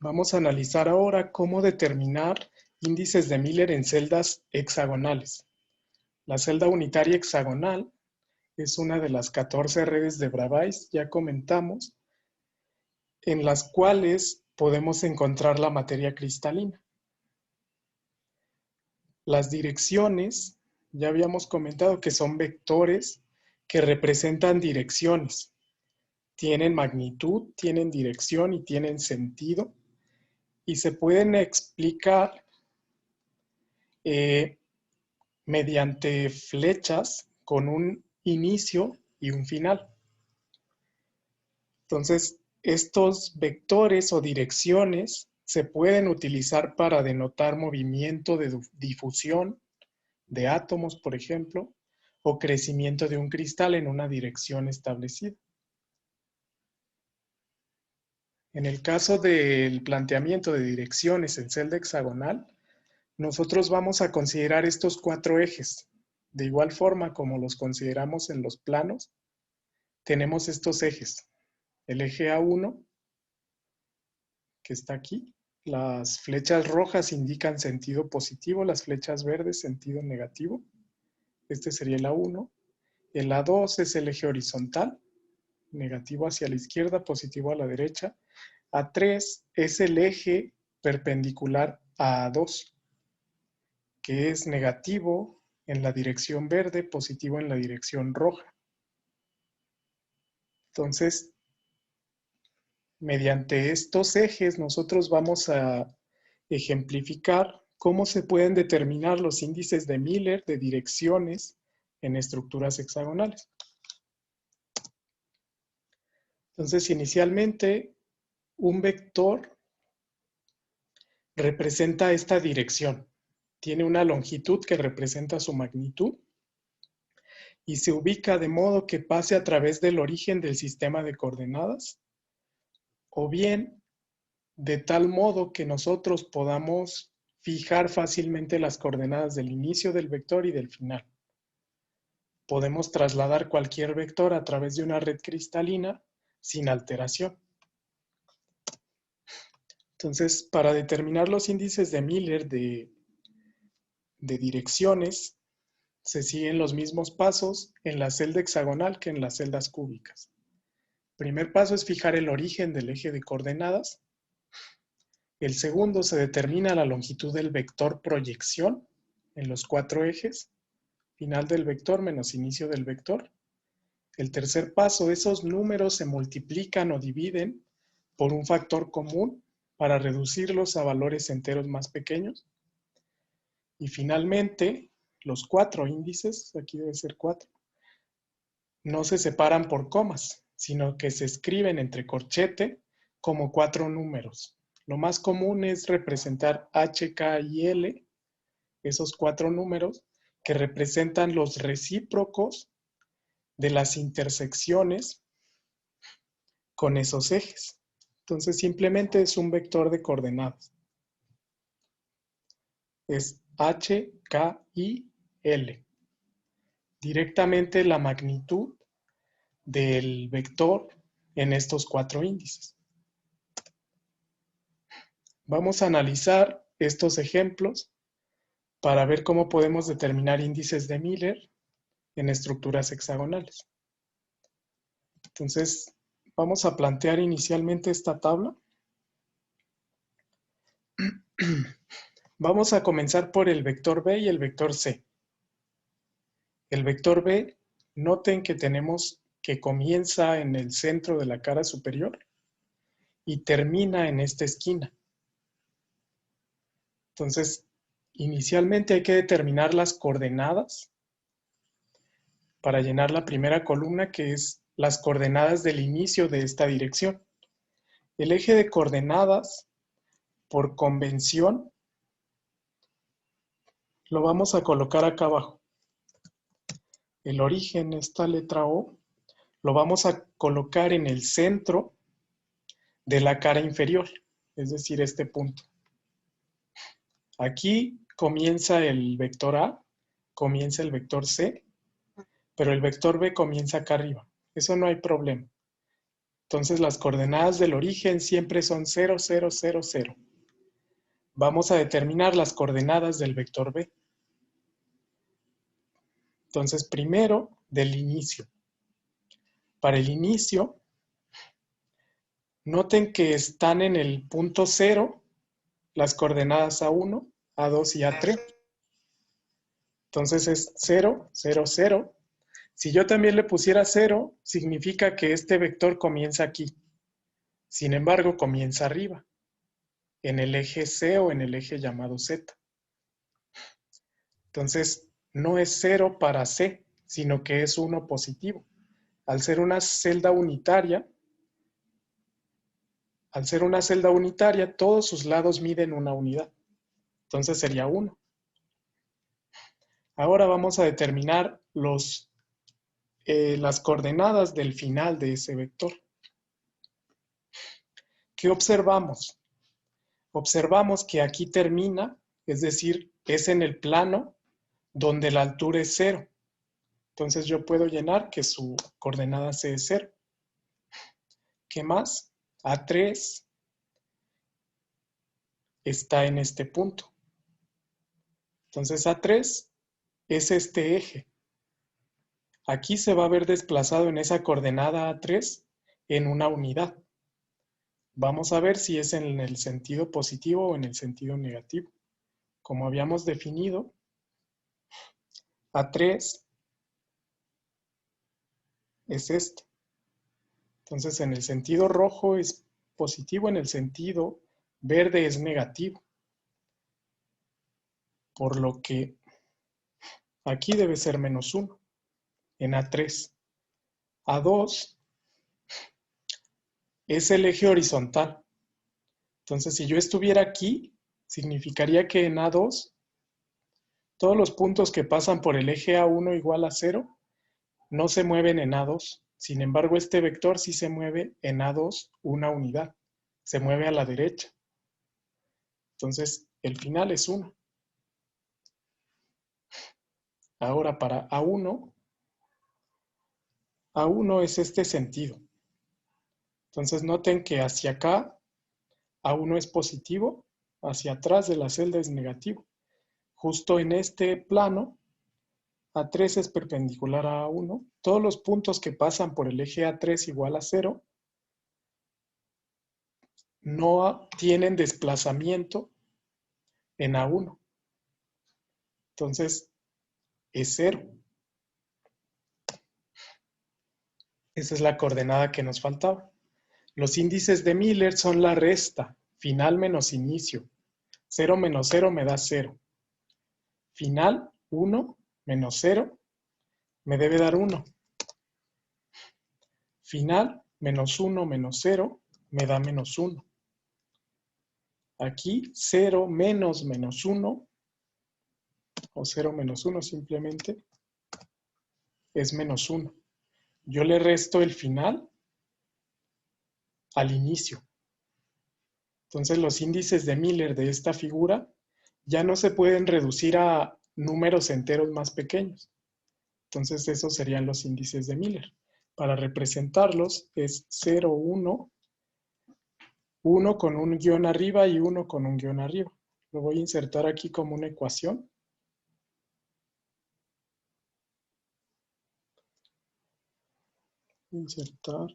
Vamos a analizar ahora cómo determinar índices de Miller en celdas hexagonales. La celda unitaria hexagonal es una de las 14 redes de Bravais, ya comentamos, en las cuales podemos encontrar la materia cristalina. Las direcciones, ya habíamos comentado que son vectores que representan direcciones. Tienen magnitud, tienen dirección y tienen sentido. Y se pueden explicar mediante flechas con un inicio y un final. Entonces, estos vectores o direcciones se pueden utilizar para denotar movimiento de difusión de átomos, por ejemplo, o crecimiento de un cristal en una dirección establecida. En el caso del planteamiento de direcciones en celda hexagonal, nosotros vamos a considerar estos 4 ejes. De igual forma como los consideramos en los planos, tenemos estos ejes. El eje A1, que está aquí. Las flechas rojas indican sentido positivo, las flechas verdes sentido negativo. Este sería el A1. El A2 es el eje horizontal, negativo hacia la izquierda, positivo a la derecha. A3 es el eje perpendicular a A2, que es negativo en la dirección verde, positivo en la dirección roja. Entonces, mediante estos ejes nosotros vamos a ejemplificar cómo se pueden determinar los índices de Miller de direcciones en estructuras hexagonales. Entonces, inicialmente, un vector representa esta dirección. Tiene una longitud que representa su magnitud y se ubica de modo que pase a través del origen del sistema de coordenadas, o bien de tal modo que nosotros podamos fijar fácilmente las coordenadas del inicio del vector y del final. Podemos trasladar cualquier vector a través de una red cristalina sin alteración. Entonces, para determinar los índices de Miller de direcciones, se siguen los mismos pasos en la celda hexagonal que en las celdas cúbicas. El primer paso es fijar el origen del eje de coordenadas. El segundo, se determina la longitud del vector proyección en los 4 ejes, final del vector menos inicio del vector. El tercer paso, esos números se multiplican o dividen por un factor común para reducirlos a valores enteros más pequeños. Y finalmente, los 4 índices, aquí debe ser 4, no se separan por comas, sino que se escriben entre corchete como 4 números. Lo más común es representar H, K y L, esos 4 números, que representan los recíprocos de las intersecciones con esos ejes. Entonces simplemente es un vector de coordenadas. Es H, K y L. Directamente la magnitud del vector en estos 4 índices. Vamos a analizar estos ejemplos para ver cómo podemos determinar índices de Miller en estructuras hexagonales. Entonces, vamos a plantear inicialmente esta tabla. Vamos a comenzar por el vector B y el vector C. El vector B, noten que tenemos que comienza en el centro de la cara superior y termina en esta esquina. Entonces, inicialmente hay que determinar las coordenadas para llenar la primera columna, que es las coordenadas del inicio de esta dirección. El eje de coordenadas, por convención, lo vamos a colocar acá abajo. El origen, esta letra O, lo vamos a colocar en el centro de la cara inferior, es decir, este punto. Aquí comienza el vector A, comienza el vector C, pero el vector B comienza acá arriba. Eso no hay problema. Entonces las coordenadas del origen siempre son 0, 0, 0, 0. Vamos a determinar las coordenadas del vector B. Entonces primero del inicio. Para el inicio, noten que están en el punto 0 las coordenadas A1, A2 y A3. Entonces es 0, 0, 0. Si yo también le pusiera 0, significa que este vector comienza aquí. Sin embargo, comienza arriba, en el eje C o en el eje llamado Z. Entonces, no es 0 para C, sino que es 1 positivo. Al ser una celda unitaria, todos sus lados miden una unidad. Entonces sería 1. Ahora vamos a determinar las coordenadas del final de ese vector. ¿Qué observamos? Observamos que aquí termina, es decir, es en el plano donde la altura es 0. Entonces yo puedo llenar que su coordenada C es 0. ¿Qué más? A3 está en este punto. Entonces A3 es este eje. Aquí se va a ver desplazado en esa coordenada A3 en una unidad. Vamos a ver si es en el sentido positivo o en el sentido negativo. Como habíamos definido, A3 es este. Entonces en el sentido rojo es positivo, en el sentido verde es negativo. Por lo que aquí debe ser menos 1 en A3. A2 es el eje horizontal. Entonces si yo estuviera aquí, significaría que en A2 todos los puntos que pasan por el eje A1 igual a 0 no se mueven en A2. Sin embargo, este vector sí se mueve en A2 una unidad. Se mueve a la derecha. Entonces, el final es 1. Ahora, para A1 es este sentido. Entonces, noten que hacia acá A1 es positivo, hacia atrás de la celda es negativo. Justo en este plano, A3 es perpendicular a A1. Todos los puntos que pasan por el eje A3 igual a 0 no tienen desplazamiento en A1. Entonces, es 0. Esa es la coordenada que nos faltaba. Los índices de Miller son la resta, final menos inicio. 0 menos 0 me da 0. Final, 1 menos 0 me debe dar 1. Final, menos 1 menos 0 me da menos 1. Aquí 0 menos menos 1, o 0 menos 1 simplemente, es menos 1. Yo le resto el final al inicio. Entonces los índices de Miller de esta figura ya no se pueden reducir a números enteros más pequeños. Entonces esos serían los índices de Miller. Para representarlos es 0, 1, 1 con un guión arriba y 1 con un guión arriba. Lo voy a insertar aquí como una ecuación. Insertar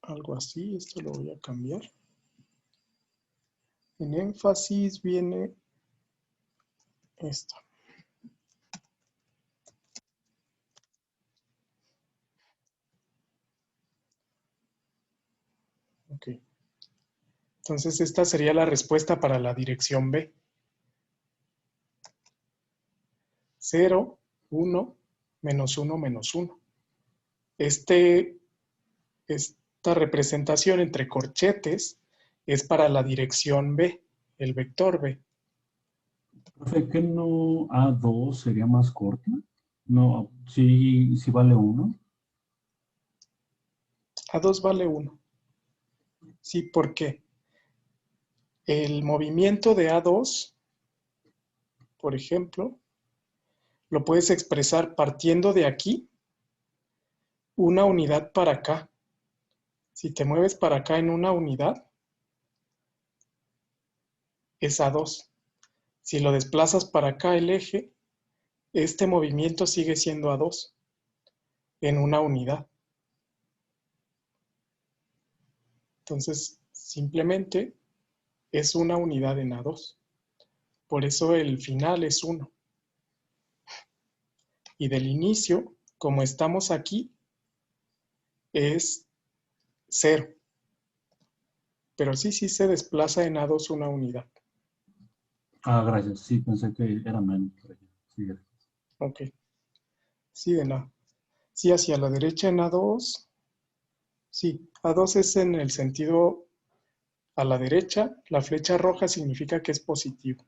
algo así, esto lo voy a cambiar. En énfasis viene esto. Ok. Entonces esta sería la respuesta para la dirección B. 0, 1, menos 1, menos 1. Esta representación entre corchetes es para la dirección B, el vector B. Profe, ¿que no A2 sería más corta? No, sí, sí vale 1. A2 vale 1. Sí, ¿por qué? El movimiento de A2, por ejemplo, lo puedes expresar partiendo de aquí, una unidad para acá. Si te mueves para acá en una unidad, es A2. Si lo desplazas para acá el eje, este movimiento sigue siendo A2 en una unidad. Entonces, simplemente es una unidad en A2. Por eso el final es 1. Y del inicio, como estamos aquí, es 0. Pero sí se desplaza en A2 una unidad. Ah, gracias. Sí, pensé que era menos. Sí, gracias. Ok. Sí, de nada. Sí, hacia la derecha en A2. Sí, A2 es en el sentido a la derecha. La flecha roja significa que es positivo.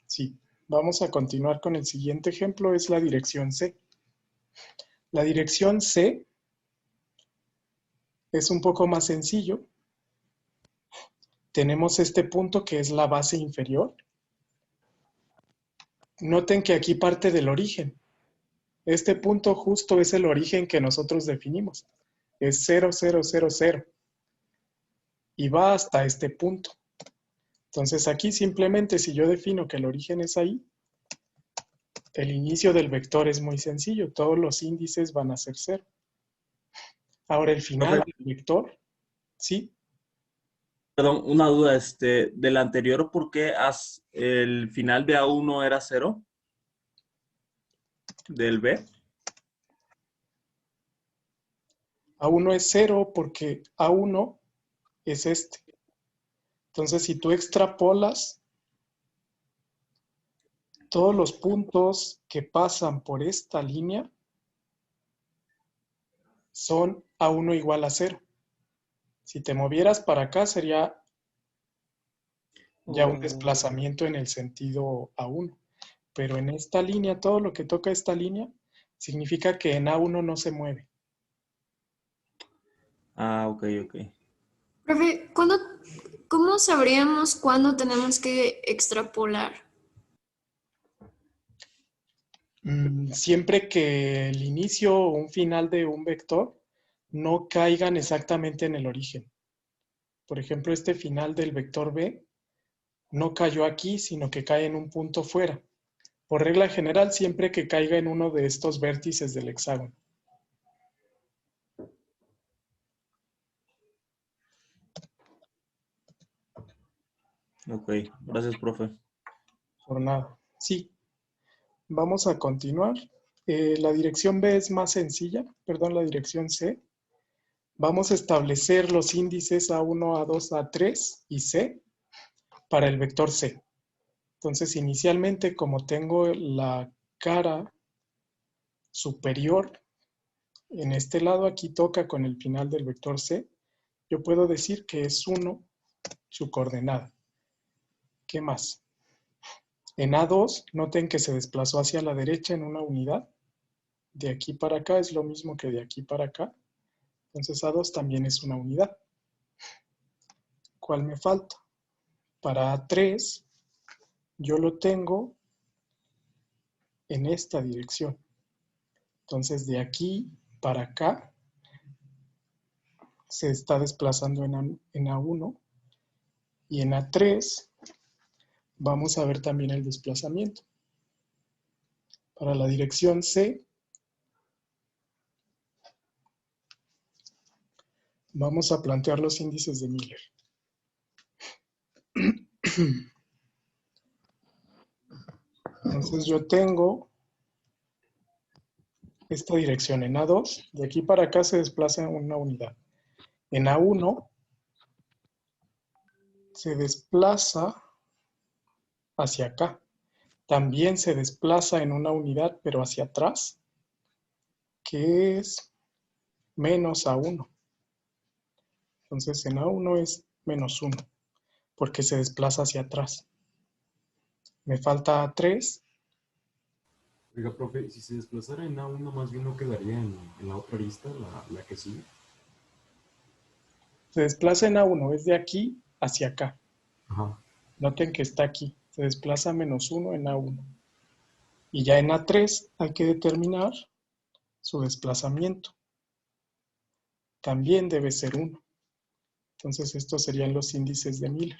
Sí. Vamos a continuar con el siguiente ejemplo, es la dirección C. La dirección C es un poco más sencillo. Tenemos este punto que es la base inferior. Noten que aquí parte del origen. Este punto justo es el origen que nosotros definimos. Es 0, 0, 0, 0. Y va hasta este punto. Entonces aquí simplemente si yo defino que el origen es ahí, el inicio del vector es muy sencillo. Todos los índices van a ser 0. Ahora el final Profe, del vector, sí. perdón, una duda, del anterior, ¿por qué el final de A1 era 0? ¿Del B? A1 es 0 porque A1 es este. Entonces si tú extrapolas todos los puntos que pasan por esta línea, son A1 igual a 0. Si te movieras para acá sería ya un desplazamiento en el sentido A1. Pero en esta línea, todo lo que toca esta línea, significa que en A1 no se mueve. Ah, ok, ok. Profe, ¿cómo sabríamos cuándo tenemos que extrapolar? Siempre que el inicio o un final de un vector no caigan exactamente en el origen. Por ejemplo, este final del vector B no cayó aquí, sino que cae en un punto fuera. Por regla general, siempre que caiga en uno de estos vértices del hexágono. Ok, gracias, profe. Por nada. Sí, vamos a continuar. La dirección B es más sencilla, perdón, la dirección C. Vamos a establecer los índices A1, A2, A3 y C para el vector C. Entonces, inicialmente, como tengo la cara superior en este lado, aquí toca con el final del vector C, yo puedo decir que es 1 su coordenada. ¿Qué más? En A2, noten que se desplazó hacia la derecha en una unidad. De aquí para acá es lo mismo que de aquí para acá. Entonces A2 también es una unidad. ¿Cuál me falta? Para A3, yo lo tengo en esta dirección. Entonces de aquí para acá se está desplazando en A1 y en A3 vamos a ver también el desplazamiento. Para la dirección C vamos a plantear los índices de Miller. Entonces yo tengo esta dirección en A2, de aquí para acá se desplaza una unidad. En A1 se desplaza hacia acá. También se desplaza en una unidad, pero hacia atrás, que es menos A1. Entonces en A1 es menos 1, porque se desplaza hacia atrás. Me falta A3. Oiga, profe, si se desplazara en A1, más bien no quedaría en la otra lista, la que sigue. Se desplaza en A1, es de aquí hacia acá. Ajá. Noten que está aquí. Se desplaza menos 1 en A1. Y ya en A3 hay que determinar su desplazamiento. también debe ser 1. Entonces estos serían los índices de Miller.